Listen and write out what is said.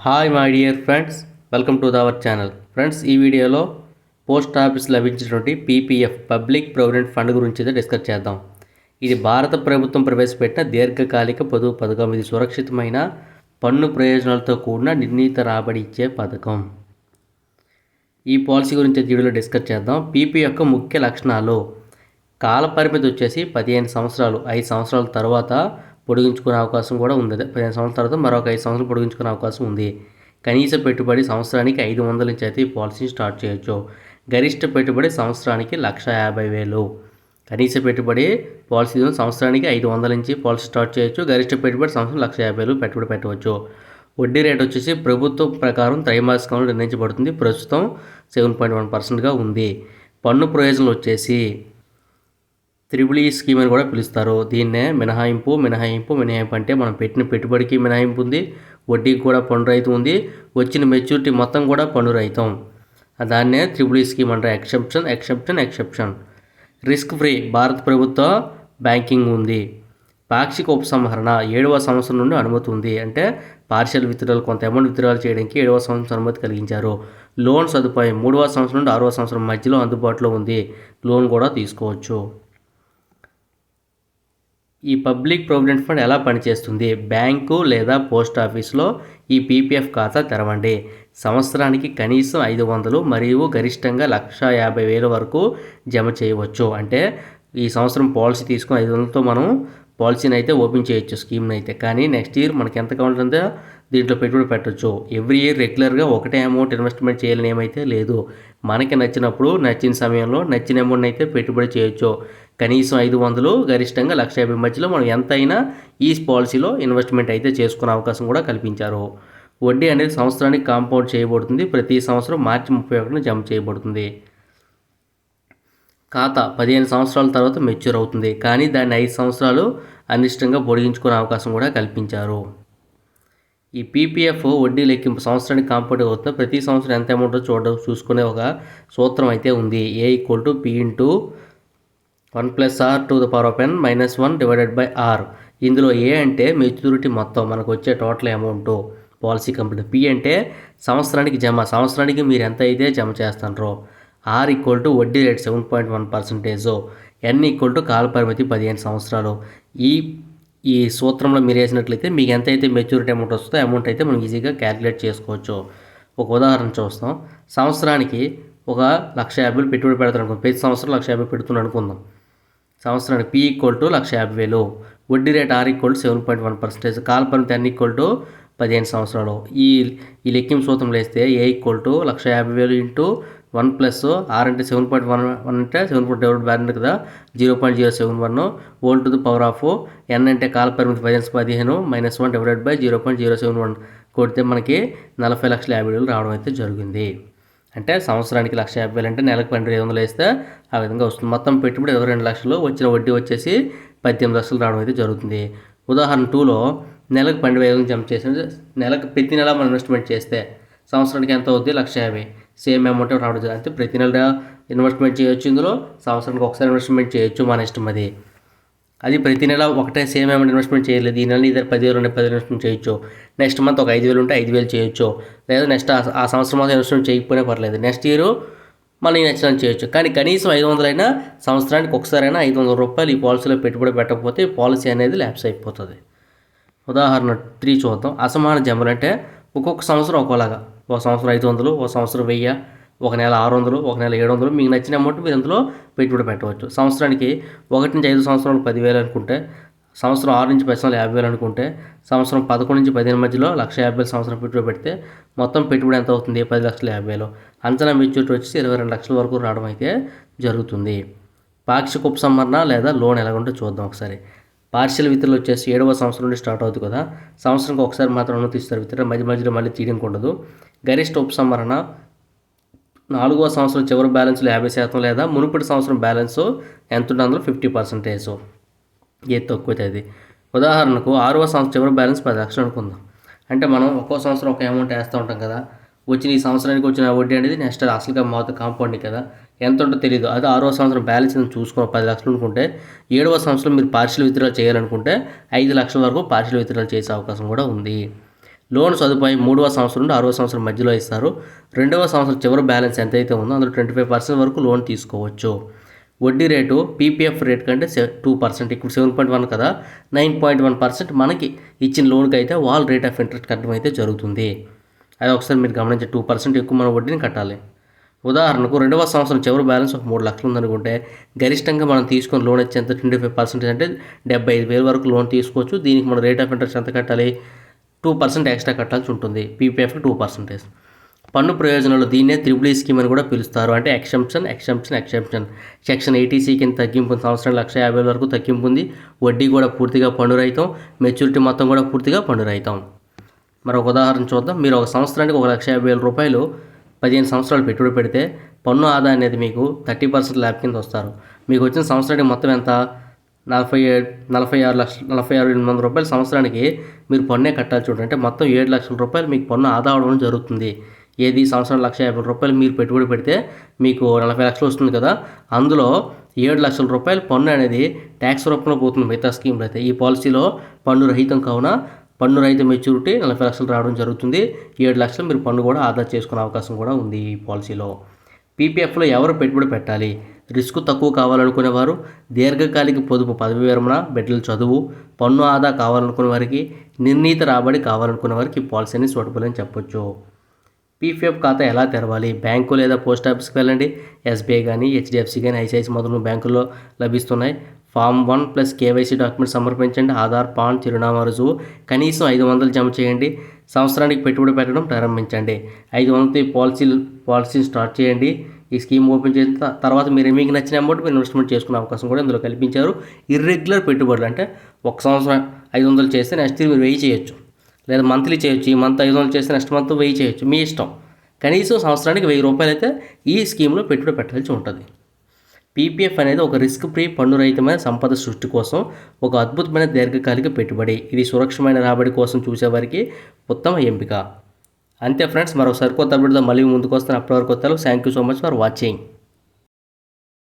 Hi my dear friends, welcome to our channel. Friends, ఈ వీడియోలో post office లభించినటువంటి PPF public provident fund గురించి అయితే డిస్కస్ చేద్దాం. ఇది భారత ప్రభుత్వం ప్రవేశపెట్టిన దీర్ఘకాలిక పొదుపు పథకం. ఇది సురక్షితమైన పన్ను ప్రయోజనాలతో కూడిన నిర్ణీత రాబడి ఇచ్చే పథకం. ఈ పాలసీ గురించి వీడియోలో డిస్కస్ చేద్దాం. పీపీ యొక్క ముఖ్య లక్షణాలు: కాల పరిమితి వచ్చేసి 15 సంవత్సరాలు. 5 సంవత్సరాల తర్వాత పొడిగించుకునే అవకాశం కూడా ఉంది. 15 సంవత్సరాల తర్వాత మరొక 5 సంవత్సరాలు పొడిగించుకునే అవకాశం ఉంది. కనీస పెట్టుబడి సంవత్సరానికి 500 నుంచి అయితే ఈ పాలసీని స్టార్ట్ చేయొచ్చు. గరిష్ట పెట్టుబడి సంవత్సరానికి 1,50,000. కనీస పెట్టుబడి పాలసీ సంవత్సరానికి 500 నుంచి పాలసీ స్టార్ట్ చేయొచ్చు. గరిష్ట పెట్టుబడి సంవత్సరం 1,50,000 పెట్టుబడి పెట్టవచ్చు. వడ్డీ రేట్ వచ్చేసి ప్రభుత్వం ప్రకారం త్రైమాసికంలో నిర్ణయించబడుతుంది. ప్రస్తుతం 7.1%గా ఉంది. పన్ను ప్రయోజనాలు వచ్చేసి త్రిబుల్ స్కీమ్ అని కూడా పిలుస్తారు. దీన్నే మినహాయింపు అంటే మనం పెట్టిన పెట్టుబడికి మినహాయింపు ఉంది, వడ్డీకి కూడా పన్ను రహితం ఉంది, వచ్చిన మెచ్యూరిటీ మొత్తం కూడా పన్ను రహితం. దాన్నే త్రిబుల్ స్కీమ్ అంటారు. ఎక్సెప్షన్. రిస్క్ ఫ్రీ భారత ప్రభుత్వ బ్యాంకింగ్ ఉంది. పాక్షిక ఉపసంహరణ 7వ సంవత్సరం నుండి అనుమతి ఉంది. అంటే పార్షియల్ విత్డ్రాల్, కొంత అమౌంట్ విత్డ్రాల్ చేయడానికి 7వ సంవత్సరం అనుమతి కలిగించారు. లోన్ సదుపాయం 3వ సంవత్సరం నుండి 6వ సంవత్సరం మధ్యలో అందుబాటులో ఉంది. లోన్ కూడా తీసుకోవచ్చు. ఈ పబ్లిక్ ప్రావిడెంట్ ఫండ్ ఎలా పనిచేస్తుంది? బ్యాంకు లేదా పోస్ట్ ఆఫీస్లో ఈ పీపీఎఫ్ ఖాతా తెరవండి. సంవత్సరానికి కనీసం 500 మరియు గరిష్టంగా 1,50,000 వరకు జమ చేయవచ్చు. అంటే ఈ సంవత్సరం పాలసీ తీసుకుని 500తో మనం పాలసీని అయితే ఓపెన్ చేయొచ్చు, స్కీమ్ని అయితే. కానీ నెక్స్ట్ ఇయర్ మనకి ఎంత కావాలంటే దీంట్లో పెట్టుబడి పెట్టవచ్చు. ఎవ్రీ ఇయర్ రెగ్యులర్గా ఒకటే అమౌంట్ ఇన్వెస్ట్మెంట్ చేయాలని ఏమైతే లేదు. మనకి నచ్చినప్పుడు నచ్చిన సమయంలో నచ్చిన అమౌంట్ అయితే పెట్టుబడి చేయొచ్చు. కనీసం 500, గరిష్టంగా 1,50,000 మధ్యలో మనం ఎంతైనా ఈ పాలసీలో ఇన్వెస్ట్మెంట్ అయితే చేసుకునే అవకాశం కూడా కల్పించారు. వడ్డీ అనేది సంవత్సరానికి కాంపౌండ్ చేయబడుతుంది. ప్రతి సంవత్సరం మార్చి 31న జమ చేయబడుతుంది. ఖాతా 15 సంవత్సరాల తర్వాత మెచ్యూర్ అవుతుంది. కానీ దాన్ని 5 సంవత్సరాలు అనిష్టంగా పొడిగించుకునే అవకాశం కూడా కల్పించారు. ఈ పీపీఎఫ్ వడ్డీ లెక్కింపు సంవత్సరానికి కాంపౌండ్ అవుతుంది. ప్రతి సంవత్సరం ఎంత అమౌంట్ చూసుకునే ఒక సూత్రం అయితే ఉంది. A=P*(1+R⁴ ఇందులో A అంటే మెచ్యూరిటీ మొత్తం, మనకు వచ్చే total amount policy company. P అంటే సంవత్సరానికి జమ, సంవత్సరానికి మీరు ఎంత అయితే జమ చేస్తారో. R వడ్డీ రేట్ 7.1%. N కాల పరిమితి 15 సంవత్సరాలు. ఈ సూత్రంలో మీరు వేసినట్లయితే మీకు ఎంత అయితే మెచ్యూరిటీ అమౌంట్ వస్తుందో అమౌంట్ అయితే మనం ఈజీగా క్యాలిక్యులేట్ చేసుకోవచ్చు. ఒక ఉదాహరణ చూస్తాం. సంవత్సరానికి 1,50,000 పెట్టుబడి పెడతారు అనుకుందాం. ప్రతి సంవత్సరం 1,50,000 పెడుతున్నాను అనుకుందాం. సంవత్సరానికి P 1,50,000. వడ్డీ రేట్ R 7.1%. కాల పరిమితి N 15 సంవత్సరాలు. ఈ లెక్కింపు సూత్రం వేస్తే A 1,50,000 ఇంటూ 1+R అంటే 7.1 అంటే 7.1 కదా, 0.071 N అంటే కాల పరిమితి 15 -1/0.071 కొడితే మనకి 40,50,000 రావడం అయితే జరిగింది. అంటే సంవత్సరానికి 1,50,000 అంటే నెలకు 12,500 వేస్తే ఆ విధంగా వస్తుంది. మొత్తం పెట్టుబడి 22 లక్షలు, వచ్చిన వడ్డీ వచ్చేసి 18 లక్షలు రావడం అయితే జరుగుతుంది. ఉదాహరణ 2లో నెలకు 12,500 జమ చేసి నెలకు ప్రతి నెల మనం ఇన్వెస్ట్మెంట్ చేస్తే సంవత్సరానికి ఎంత అవుద్ది? 1,50,000. సేమ్ అమౌంట్ రావడం జరుగుతుంది. అంటే ప్రతి నెల ఇన్వెస్ట్మెంట్ చేయొచ్చు. ఇందులో సంవత్సరానికి ఒకసారి ఇన్వెస్ట్మెంట్ చేయొచ్చు, మన ఇష్టం అది. ప్రతి నెల ఒకటే సేమ్ అమౌంట్ ఇన్వెస్ట్మెంట్ చేయలేదు. ఈ నెల ఇద్దరు 10,000 ఉంటే 10,000 ఇన్వెస్ట్మెంట్ చేయొచ్చు. నెక్స్ట్ మంత్ ఒక 5,000 ఉంటే 5,000 చేయొచ్చు. లేదా నెక్స్ట్ ఆ సంవత్సరం మాత్రం ఇన్వెస్ట్మెంట్ చేయకపోయినా పర్లేదు. నెక్స్ట్ ఇయర్ మనకి నచ్చినంత చేయొచ్చు. కానీ కనీసం 500 అయినా సంవత్సరానికి ఒకసారైనా ₹500 ఈ పాలసీలో పెట్టుబడి పెట్టకపోతే ఈ పాలసీ అనేది ల్యాప్స్ అయిపోతుంది. ఉదాహరణ 3 చూద్దాం. అసమాన జమలు అంటే ఒక్కొక్క సంవత్సరం ఒక్కోలాగా. ఒక సంవత్సరం 500, ఒక సంవత్సరం 1000, ఒక నెల 600, ఒక నెల 700. మీకు నచ్చిన అమౌంట్ మీరు అందులో పెట్టుబడి పెట్టవచ్చు. సంవత్సరానికి 1 నుంచి 5 సంవత్సరాలు 10,000 అనుకుంటే, సంవత్సరం 6 నుంచి 10 సంవత్సరాలు 50,000 అనుకుంటే, సంవత్సరం 11 నుంచి 15 మధ్యలో 1,50,000 సంవత్సరం పెట్టుబడి పెడితే మొత్తం పెట్టుబడి ఎంత అవుతుంది? 10,50,000. అంచనా మెచ్యూరిటీ వచ్చి 22 లక్షల వరకు రావడం అయితే జరుగుతుంది. పాక్షిక ఉపసంహరణ లేదా లోన్ ఎలాగుంటో చూద్దాం ఒకసారి. పార్షియల్ విత్డ్రాల్ వచ్చేసి 7వ సంవత్సరం నుండి స్టార్ట్ అవుతుంది కదా. సంవత్సరానికి ఒకసారి మాత్రం అనుమతిస్తారు. విత్డ్రా మధ్యలో మళ్ళీ తీయడానికి ఉండదు. గరిష్ట ఉపసంహరణ 4వ సంవత్సరం చివరి బ్యాలెన్స్లో 50% లేదా మునుపటి సంవత్సరం బ్యాలెన్స్ ఎంత ఉంటే అందులో 50%. ఏది తక్కువైతే అది. ఉదాహరణకు 6వ సంవత్సరం చివరి బ్యాలెన్స్ 10 లక్షలు అనుకుందాం. అంటే మనం ఒక్కో సంవత్సరం ఒక అమౌంట్ వేస్తూ ఉంటాం కదా. ఈ సంవత్సరానికి వచ్చిన వడ్డీ అనేది నెక్స్ట్ అసలుగా మొత్తం కాంపౌండింగ్ కదా, ఎంత ఉంటుందో తెలియదు. అది 6వ సంవత్సరం బ్యాలెన్స్ చూసుకుని 10 లక్షలు అనుకుంటే, 7వ సంవత్సరం మీరు పార్షియల్ విత్డ్రాల్ చేయాలనుకుంటే 5 లక్షల వరకు పార్షియల్ విత్డ్రాల్ చేసే అవకాశం కూడా ఉంది. లోన్ సదుపాయం 3వ సంవత్సరం నుండి 6వ సంవత్సరం మధ్యలో ఇస్తారు. 2వ సంవత్సరం చివరి బ్యాలెన్స్ ఎంతైతే ఉందో అందులో 25% వరకు లోన్ తీసుకోవచ్చు. వడ్డీ రేటు పీపీఎఫ్ రేట్ కంటే 2%, ఇప్పుడు 7.1 కదా, 9.1% మనకి ఇచ్చిన లోన్కి అయితే వాళ్ళ రేట్ ఆఫ్ ఇంట్రెస్ట్ కట్టడం అయితే జరుగుతుంది. అది ఒకసారి మీరు గమనించే 2% ఎక్కువ మన వడ్డీని కట్టాలి. ఉదాహరణకు 2వ సంవత్సరం చివరి బ్యాలెన్స్ ఒక 3 లక్షలు ఉందనుకుంటే గరిష్టంగా మనం తీసుకొని లోన్ ఇచ్చే ఎంత 25% అంటే 75,000 వరకు లోన్ తీసుకోవచ్చు. దీనికి మన రేట్ ఆఫ్ ఇంట్రెస్ట్ ఎంత కట్టాలి, 2% ఎక్స్ట్రా కట్టాల్సి ఉంటుంది. పీపీఎఫ్ 2%. పన్ను ప్రయోజనాలు దీన్నే త్రిబుల్ స్కీమ్ అని కూడా పిలుస్తారు. అంటే ఎక్సెంప్షన్. సెక్షన్ 80C కింద తగ్గింపు ఉంది. సంవత్సరం 1,50,000 వరకు తగ్గింపు ఉంది. వడ్డీ కూడా పూర్తిగా పన్ను రహితం. మెచ్యూరిటీ మొత్తం కూడా పూర్తిగా పన్ను రహితం. మరొక ఉదాహరణ చూద్దాం. మీరు ఒక సంవత్సరానికి 1,50,000 రూపాయలు 15 సంవత్సరాలు పెట్టుబడి పెడితే పన్ను ఆదాయం అనేది మీకు 30% ల్యాబ్ కింద వస్తారు. మీకు వచ్చిన సంవత్సరానికి మొత్తం ఎంత, 46,800 రూపాయలు సంవత్సరానికి మీరు పన్నే కట్టాల్సి ఉంటుంది. అంటే మొత్తం 7 లక్షల రూపాయలు మీకు పన్ను ఆదా అవడం జరుగుతుంది. ఏది సంవత్సరం 1,50,000 రూపాయలు మీరు పెట్టుబడి పెడితే మీకు 40 లక్షలు వస్తుంది కదా, అందులో 7 లక్షల రూపాయలు పన్ను అనేది ట్యాక్స్ రూపంలో పోతుంది. మిగతా స్కీమ్లో అయితే ఈ పాలసీలో పన్ను రహితం కావున పన్ను రహిత మెచ్యూరిటీ 40 లక్షలు రావడం జరుగుతుంది. 7 లక్షలు మీరు పన్ను కూడా ఆదా చేసుకునే అవకాశం కూడా ఉంది ఈ పాలసీలో. పీపీఎఫ్లో ఎవరు పెట్టుబడి పెట్టాలి, రిస్క్ తక్కువ కావాలనుకునేవారు, దీర్ఘకాలిక పొదుపు, పదవి విరమణ, బిడ్డల చదువు, పన్ను ఆదా కావాలనుకునే వారికి, నిర్ణీత రాబడి కావాలనుకునే వారికి ఈ పాలసీని సూటబుల్ అని చెప్పొచ్చు. పీపీఎఫ్ ఖాతా ఎలా తెరవాలి, బ్యాంకు లేదా పోస్ట్ ఆఫీస్కి వెళ్ళండి. ఎస్బీఐ కానీ, హెచ్డిఎఫ్సి కానీ, ఐసిఐసి మొదలైన బ్యాంకుల్లో లభిస్తున్నాయి. ఫామ్ 1 + కేవైసీ డాక్యుమెంట్ సమర్పించండి. ఆధార్, పాన్, చిరునామా రుజువు, కనీసం 500 జమ చేయండి. సంవత్సరానికి పెట్టుబడి పెట్టడం ప్రారంభించండి. 500తో ఈ పాలసీని స్టార్ట్ చేయండి. ఈ స్కీమ్ ఓపెన్ చేసిన తర్వాత మీకు నచ్చిన అమౌంట్ మీరు ఇన్వెస్ట్మెంట్ చేసుకునే అవకాశం కూడా ఇందులో కల్పించారు. ఇర్రెగ్యులర్ పెట్టుబడులు అంటే ఒక సంవత్సరం 500 చేస్తే నెక్స్ట్ ఇయర్ మీరు 1000 చేయొచ్చు, లేదా మంత్లీ చేయొచ్చు. ఈ మంత్ 500 చేస్తే నెక్స్ట్ మంత్ 1000 చేయొచ్చు, మీ ఇష్టం. కనీసం సంవత్సరానికి 1000 రూపాయలు అయితే ఈ స్కీమ్లో పెట్టుబడి పెట్టాల్సి ఉంటుంది. పీపీఎఫ్ అనేది ఒక రిస్క్ ఫ్రీ పన్ను రహితమైన సంపద సృష్టి కోసం ఒక అద్భుతమైన దీర్ఘకాలిక పెట్టుబడి. ఇది సురక్షితమైన రాబడి కోసం చూసేవారికి ఉత్తమ ఎంపిక. అంతే ఫ్రెండ్స్, మరొక సరికొత్త అప్డేట్తో మళ్ళీ ముందుకు వస్తాను. అప్పటి వరకు thank you so much for watching.